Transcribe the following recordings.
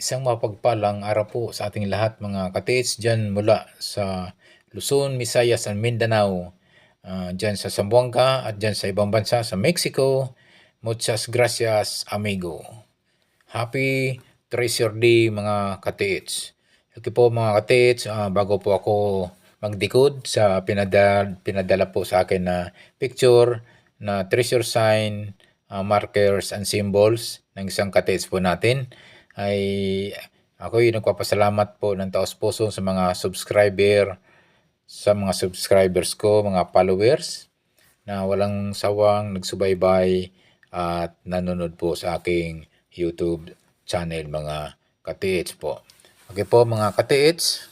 Isang mapagpalang araw po sa ating lahat mga katiits dyan mula sa Luzon, Visayas, and Mindanao. Dyan sa Zamboanga at dyan sa ibang bansa sa Mexico. Muchas gracias, amigo. Happy Treasure Day mga katiits. Okay po mga katiits, bago po ako magdikod sa pinadala po sa akin na picture na treasure sign, markers and symbols ng isang katiits po natin, ay ako'y nagpapasalamat po ng taos puso sa mga subscribers ko, mga followers na walang sawang nagsubaybay at nanonood po sa aking YouTube channel mga katiits po. Okay po mga katiits,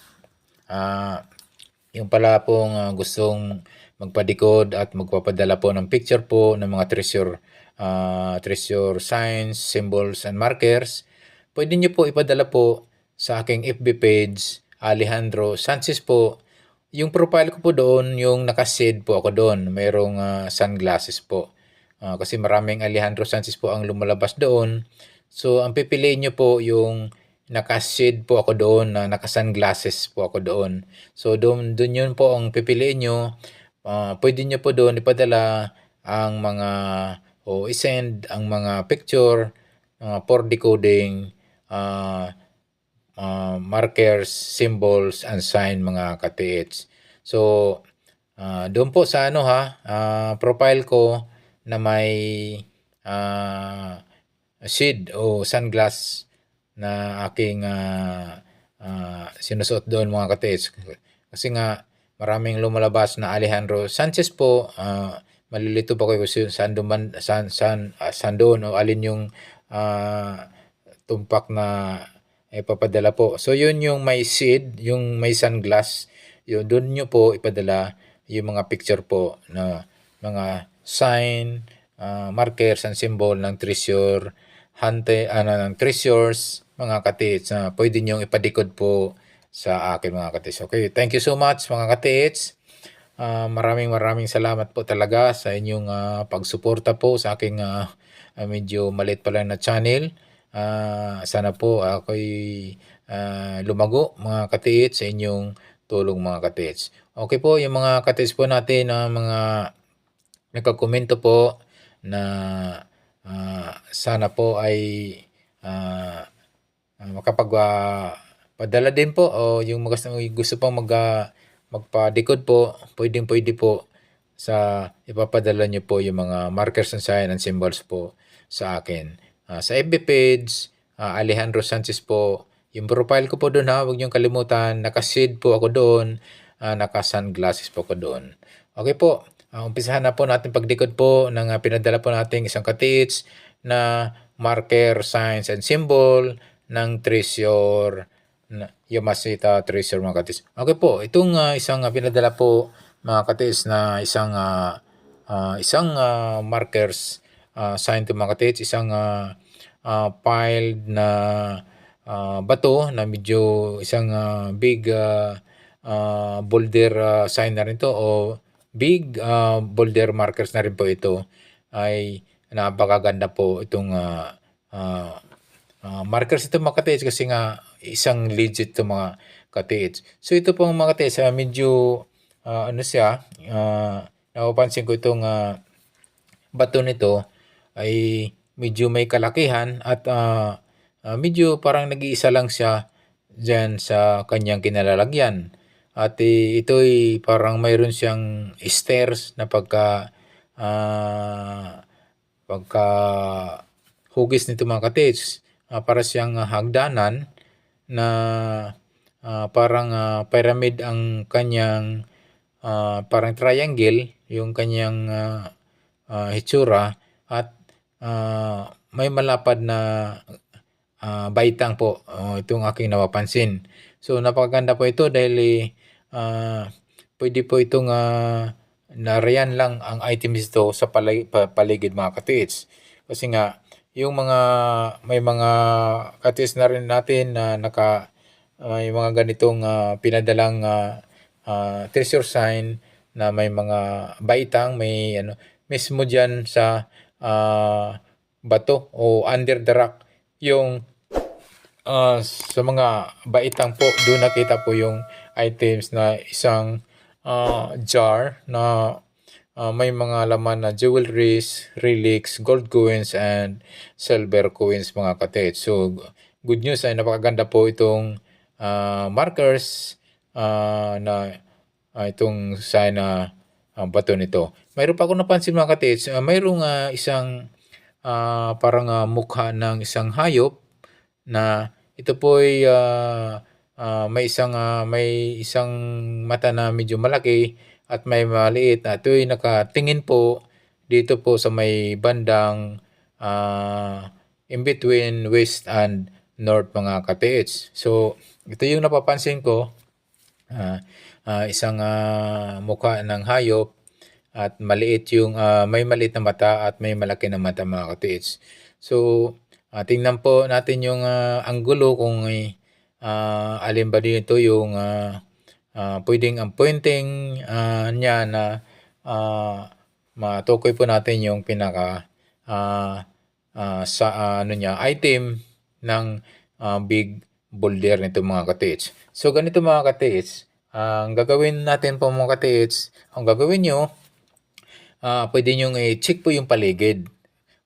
yung pala pong gustong magpadikod at magpapadala po ng picture po ng mga treasure signs, symbols, and markers, pwede nyo po ipadala po sa aking FB page, Alejandro Sanchez po. Yung profile ko po doon, yung nakasid po ako doon. Mayroong sunglasses po. Kasi maraming Alejandro Sanchez po ang lumalabas doon. So, ang pipiliin nyo po yung naka-shade po ako doon, na naka-sunglasses po ako doon. So, doon yun po ang pipiliin nyo. Pwede nyo po doon ipadala ang mga, o isend ang mga picture for decoding, markers, symbols, and sign mga katiits. So, doon po sa profile ko na may shade o sunglass na aking sinusuot doon mga katiits. Kasi nga maraming lumalabas na Alejandro Sanchez po. Malilito pa kayo kasi saan doon o alin yung tumpak na ipapadala po. So yun yung may shade, yung may sunglass, yun doon nyo po ipadala yung mga picture po na mga sign, markers and symbol ng treasure ng treasures mga katiits na pwede nyo ipadikod po sa akin mga katiits. Okay, thank you so much mga katiits. Maraming salamat po talaga sa inyong pagsuporta po sa aking medyo maliit pa lang na channel. Sana po ako'y lumago mga katiits sa inyong tulong mga katiits. Okay po, yung mga katiits po natin na mga nagkakomento po na sana po ay makapagpadala din po, o yung gusto pang magpadikod po, pwede po sa ipapadala nyo po yung mga markers and sign and symbols po sa akin. Sa FB page, Alejandro Sanchez po, yung profile ko po doon huwag niyong kalimutan, naka-shade po ako doon, naka-sunglasses po ako doon. Okay po, umpisahan na po natin pagdikod po ng pinadala po nating isang katiits na marker, signs, and symbol ng treasure Yamashita treasure mga katiits. Okay po, itong isang pinadala po mga katiits na isang markers sign to mga katiits, isang piled na bato na medyo isang big boulder sign na rin to, o big boulder markers na rin po ito. Ay napakaganda po itong markers ito mga katiits, kasi nga isang legit to mga katiits. So ito pong mga katiits, medyo napapansin ko itong bato nito ay medyo may kalakihan at medyo parang nag-iisa lang siya dyan sa kanyang kinalalagyan. At ito'y parang mayroon siyang stairs na pagka hugis nito mga katiits, para siyang hagdanan na parang pyramid ang kanyang parang triangle yung kanyang hitsura, at may malapad na baitang po, itong aking napapansin. So napakaganda po ito dahil pwede po itong nariyan lang ang items ito sa paligid mga katiits. Kasi nga yung may mga katiits na rin natin na may mga ganitong pinadalang treasure sign na may mga baitang, may mismo dyan sa bato o under the rock yung Sa mga baitang po, doon nakita po yung items na isang jar na may mga laman na jewelries, relics, gold coins, and silver coins mga katits. So, good news ay napakaganda po itong markers na itong sign na bato nito. Mayroon pa ako napansin mga katits, mayroong isang parang mukha ng isang hayop na ito po ay may isang mata na medyo malaki at may maliit na ito ay nakatingin po dito po sa may bandang in between west and north mga katiits. So ito yung napapansin ko, isang mukha ng hayop at maliit yung may maliit na mata at may malaki na mata mga katiits. So tingnan po natin yung anggulo kung alin ba dito yung pwedeng ang pointing niya na matukoy po natin yung pinaka sa ano niya item ng big boulder nito mga katiits. So ganito mga katiits, ang gagawin natin po mga katiits, ang gagawin nyo, pwede nyo i-check po yung paligid.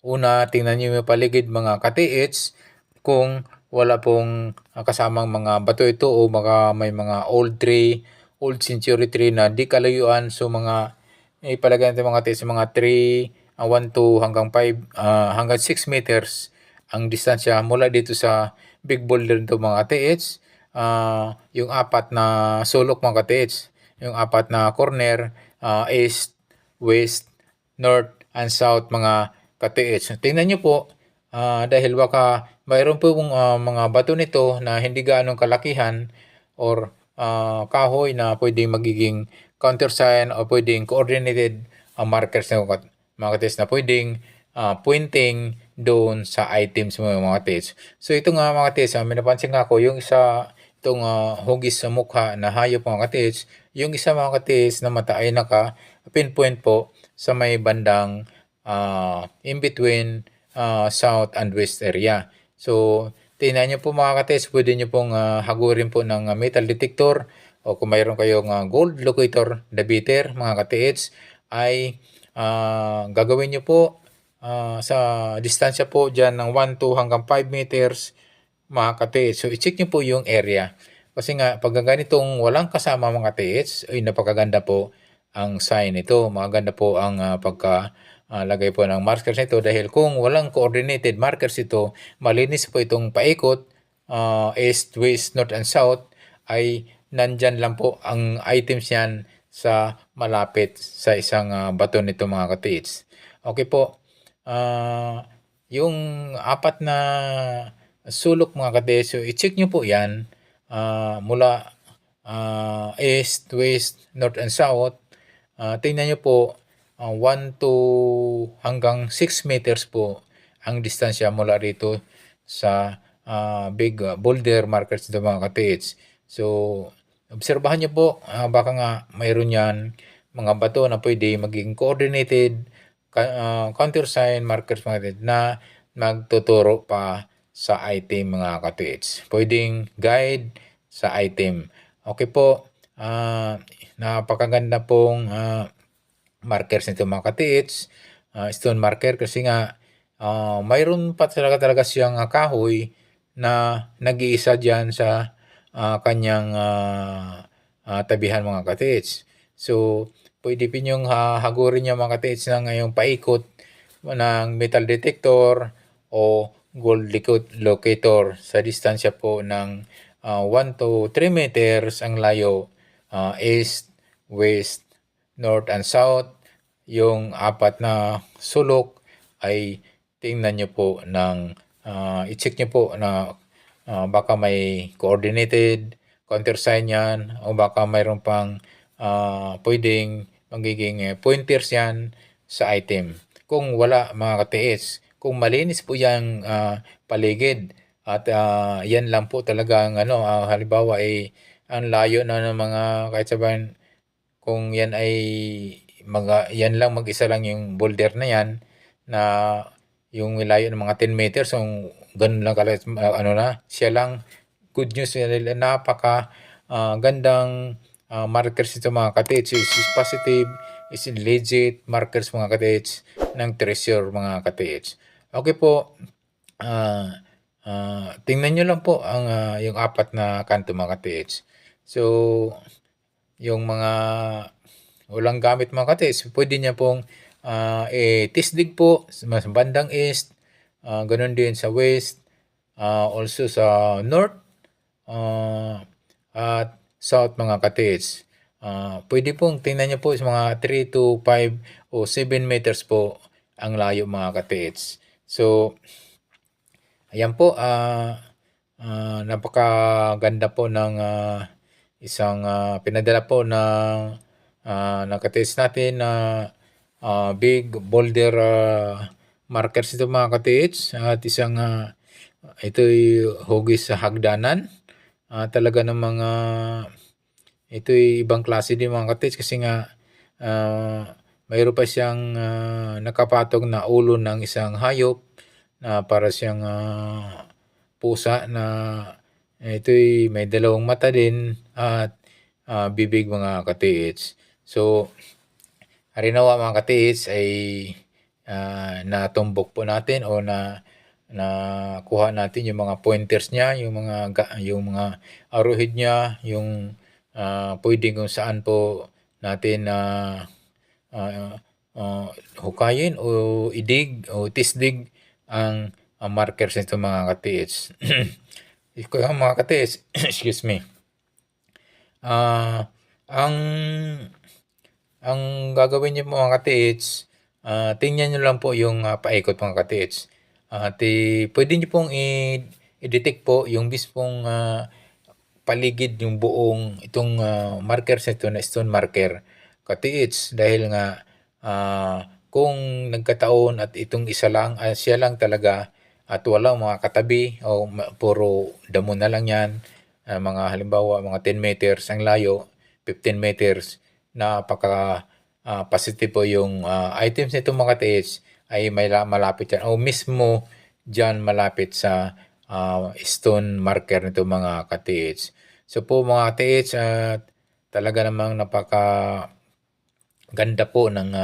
Una, tingnan niyo yung paligid mga katiits kung wala pong kasamang mga bato ito o may mga old tree, old century tree na di kalayuan. So mga ipalagay natin mga katiits, mga 3, 1 to hanggang 5, hanggang 6 meters ang distansya mula dito sa big boulder nito mga katiits. Yung apat na sulok mga katiits, yung apat na corner, east, west, north, and south mga katiits. Tingnan nyo po, dahil baka mayroon po mga bato nito na hindi gaanong kalakihan or kahoy na pwedeng magiging countersign o pwedeng coordinated markers na mga katiits na pwedeng pointing doon sa items mo mga katiits. So ito nga mga katiits, may napansin nga ako yung isa itong hugis sa mukha na hayop mga katiits, yung isa mga katiits na mata ay naka-pinpoint po sa may bandang in between south and west area. So, tingnan nyo po mga katiits, pwede nyo pong hagurin po ng metal detector o kung mayroon kayong gold locator debater mga katiits ay gagawin nyo po sa distansya po dyan ng 1 to hanggang 5 meters mga katiits. So, i-check nyo po yung area. Kasi nga, pag ganitong walang kasama mga katiits, ay napakaganda po ang sign nito. Maganda po ang pagkalagay po ng markers nito dahil kung walang coordinated markers ito, malinis po itong paikot, east, west, north, and south, ay nandyan lang po ang items yan sa malapit sa isang bato nito mga katiits. Okay po. Yung apat na sulok mga katiits, so i-check nyo po yan mula east, west, north, and south. Tingnan nyo po 1 to hanggang 6 meters po ang distansya mula rito sa big boulder markers ng mga katiits. So, obserbahan nyo po, baka nga mayroon yan mga bato na pwede maging coordinated countersign markers mga katiits na magtuturo pa sa item mga katiits. Pwedeng guide sa item. Okay po, napakaganda pong markers nito mga katiits, stone marker kasi nga mayroon pa talaga siyang kahoy na nag-iisa dyan sa kanyang tabihan mga katiits. So, pwede pinyong hagurin niya mga katiits na ngayong paikot ng metal detector o gold locator sa distansya po ng 1 to 3 meters ang layo, east, west, north, and south. Yung apat na sulok ay tingnan nyo po i-check nyo po na baka may coordinated countersign yan o baka mayroon pang pwedeng magiging pointers yan sa item. Kung wala mga katiits, kung malinis po yung paligid at yan lang po talaga ang halimbawa ay ang layo na ng mga kahit sabihin kung yan ay yan mag-isa lang yung boulder na yan na yung layo ng mga 10 meters, so ganun lang kala ano na, siya lang. Good news, napaka gandang markers nito mga ka-TH. Is positive, is legit markers mga ka-TH ng treasure mga ka-TH. Okay po, tingnan nyo lang po ang yung apat na kanto mga ka-TH. So, yung mga walang gamit mga ka-TH, pwede niya pong tisdig po sa bandang east, ganun din sa west, also sa north, at south mga ka-TH. Pwede pong tingnan niyo po sa mga 3 to 5 o 7 meters po ang layo mga ka-TH. So, ayan po, napakaganda po ng isang pinadala po ng ka-TH natin na big boulder markers ito mga ka-TH, at isang ito'y hugis sa hagdanan. Talaga ng mga ito'y ibang klase din mga ka-TH kasi nga mayroon pa siyang nakapatong na ulo ng isang hayop na para siyang pusa na ito'y may dalawang mata din at bibig mga ka-TH. So, harinawa mga ka-TH ay natumbok po natin o nakuha natin yung mga pointers niya, yung mga arrowhead niya, yung pwede kung saan po natin hukayin o idig o tisdig ang markers nito mga ka-TH. Mga ka-TH, excuse me. Ang gagawin niyo mga ka-TH, tingnan niyo lang po yung paikot mga ka-TH. Pwede niyo pong i-detect po yung mismong paligid yung buong itong markers nito na stone marker ka-TH, dahil nga kung nagkataon at itong isa lang, siya lang talaga at walang mga katabi o puro damo na lang yan, mga halimbawa mga 10 meters ang layo, 15 meters, napaka positive po yung items nito mga ka-TH ay may malapit yan o mismo dyan malapit sa stone marker nito mga ka-TH. So po mga ka-TH, talaga namang napaka ganda po ng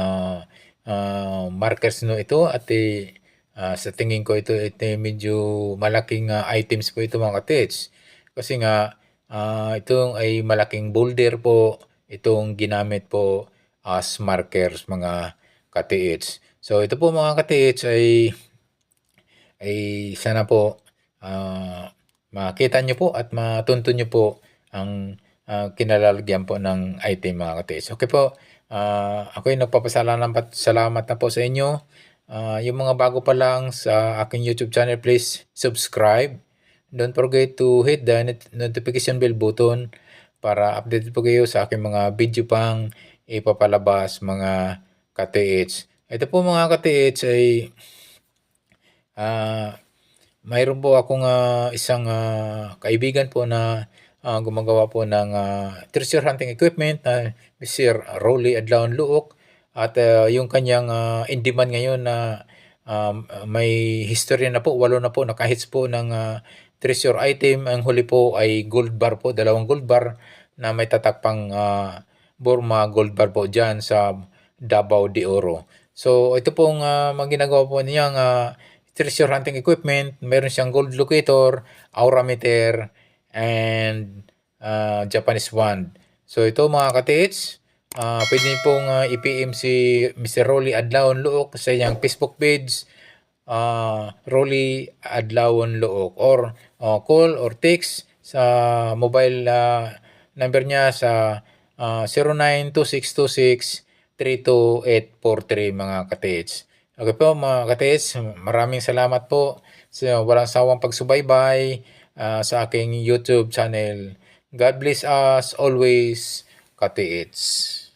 markers no ito, at sa tingin ko ito medyo malaking items po ito mga ka-TH. Kasi nga itong ay malaking boulder po itong ginamit po as markers mga ka-TH. So ito po mga ka-TH ay sana po makita nyo po at matunto nyo po ang kinalalagyan po ng item mga ka-TH. Okay po, ako'y salamat na po sa inyo. Yung mga bago pa lang sa aking YouTube channel, please subscribe. Don't forget to hit the notification bell button para updated po kayo sa aking mga video pang ipapalabas mga ka-TH. Ito po mga ka-TH ay mayroon po akong isang kaibigan po na gumagawa po ng treasure hunting equipment na Sir Rolly Adlaon Luok, at yung kanyang in demand ngayon na may history na po, 8 na po nakahits po ng treasure item. Ang huli po ay gold bar po, 2 gold bar na may tatak pang Burma gold bar po dyan sa Davao de Oro. So ito pong ginagawa po niyang treasure hunting equipment. Meron siyang gold locator, aura meter, and Japanese wand. So ito mga ka-TH, pwede pong i-PM si Mr. Rolly Adlaon Luok sa iyang Facebook page, Rolly Adlaon Luok, or call or text sa mobile number niya sa 092626-32843 mga ka-TH. Okay po mga ka-TH, maraming salamat po sa walang sawang pagsubaybay sa aking YouTube channel. God bless us always, ka-TH.